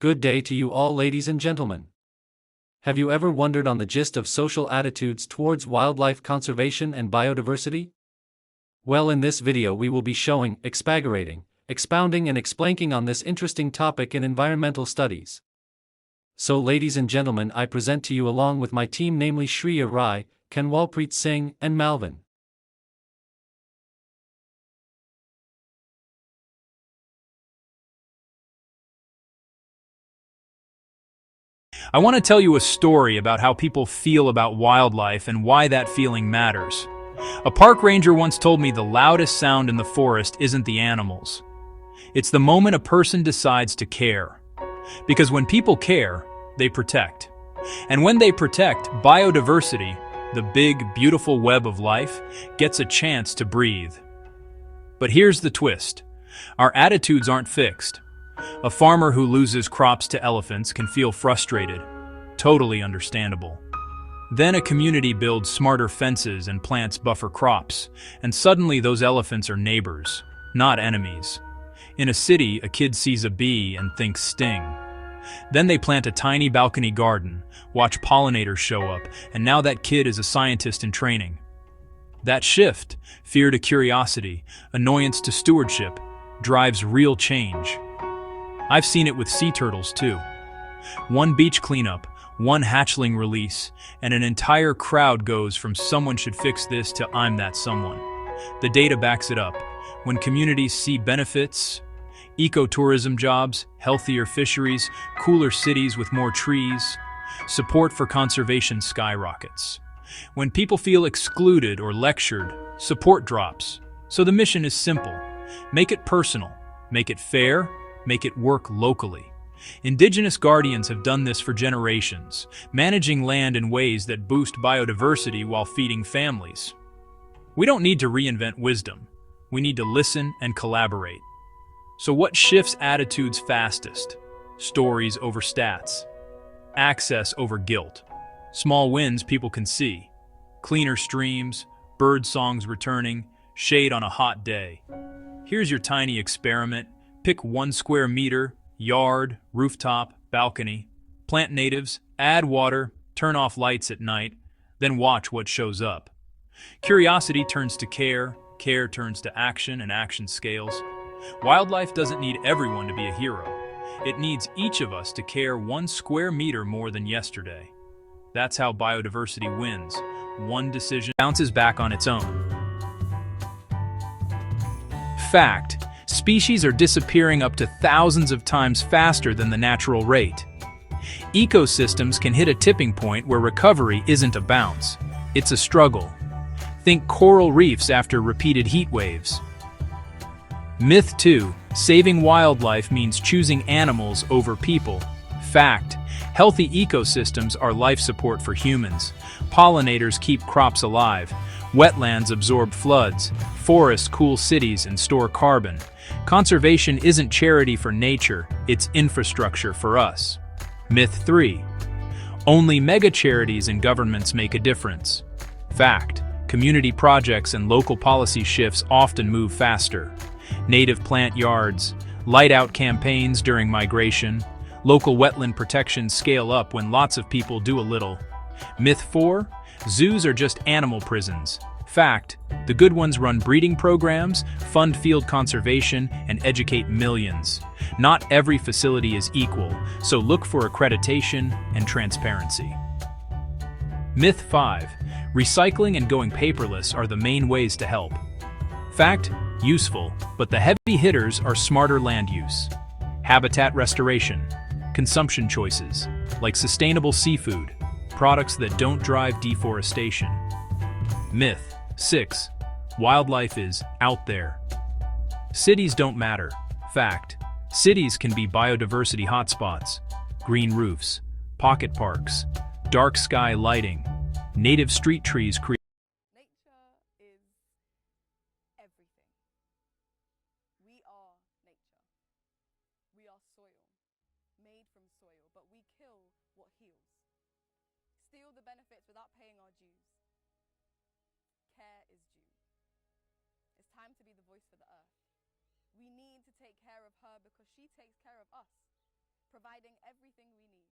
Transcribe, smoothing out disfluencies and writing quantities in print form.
Good day to you all, ladies and gentlemen. Have you ever wondered on the gist of social attitudes towards wildlife conservation and biodiversity? Well, in this video we will be showing, expagurating, expounding and explaining on this interesting topic in environmental studies. So ladies and gentlemen, I present to you along with my team, namely Shreya Rai, Kanwalpreet Singh and Malvin. I want to tell you a story about how people feel about wildlife and why that feeling matters. A park ranger once told me the loudest sound in the forest isn't the animals. It's the moment a person decides to care. Because when people care, they protect. And when they protect, biodiversity, the big, beautiful web of life, gets a chance to breathe. But here's the twist. Our attitudes aren't fixed. A farmer who loses crops to elephants can feel frustrated. Totally understandable. Then a community builds smarter fences and plants buffer crops, and suddenly those elephants are neighbors, not enemies. In a city, a kid sees a bee and thinks sting. Then they plant a tiny balcony garden, watch pollinators show up, and now that kid is a scientist in training. That shift, fear to curiosity, annoyance to stewardship, drives real change. I've seen it with sea turtles too. One beach cleanup, one hatchling release, and an entire crowd goes from "someone should fix this" to "I'm that someone." The data backs it up. When communities see benefits, ecotourism jobs, healthier fisheries, cooler cities with more trees, support for conservation skyrockets. When people feel excluded or lectured, support drops. So the mission is simple. Make it personal, make it fair, make it work locally. Indigenous guardians have done this for generations, managing land in ways that boost biodiversity while feeding families. We don't need to reinvent wisdom. We need to listen and collaborate. So what shifts attitudes fastest? Stories over stats. Access over guilt. Small wins people can see. Cleaner streams, bird songs returning, shade on a hot day. Here's your tiny experiment. Pick 1 square meter, yard, rooftop, balcony. Plant natives, add water, turn off lights at night, then watch what shows up. Curiosity turns to care, care turns to action, and action scales. Wildlife doesn't need everyone to be a hero. It needs each of us to care 1 square meter more than yesterday. That's how biodiversity wins. One decision bounces back on its own. Fact. Species are disappearing up to thousands of times faster than the natural rate. Ecosystems can hit a tipping point where recovery isn't a bounce. It's a struggle. Think coral reefs after repeated heat waves. Myth 2. Saving wildlife means choosing animals over people. Fact. Healthy ecosystems are life support for humans. Pollinators keep crops alive. Wetlands absorb floods. Forests cool cities and store carbon. Conservation isn't charity for nature, it's infrastructure for us. Myth 3. Only mega charities and governments make a difference. Fact. Community projects and local policy shifts often move faster. Native plant yards, light-out campaigns during migration, local wetland protections scale up when lots of people do a little. Myth 4. Zoos are just animal prisons. Fact. The good ones run breeding programs, fund field conservation, and educate millions. Not every facility is equal, so look for accreditation and transparency. Myth 5. Recycling and going paperless are the main ways to help. Fact. Useful, but the heavy hitters are smarter land use, habitat restoration, consumption choices, like sustainable seafood, products that don't drive deforestation. Myth 6. Wildlife is out there. Cities don't matter. Fact. Cities can be biodiversity hotspots. Green roofs, pocket parks, dark sky lighting, native street trees create. Nature is everything. We are nature. We are soil, made from soil, but we kill what heals. Steal the benefits without paying our dues. Care is due. It's time to be the voice for the earth. We need to take care of her because she takes care of us. providing everything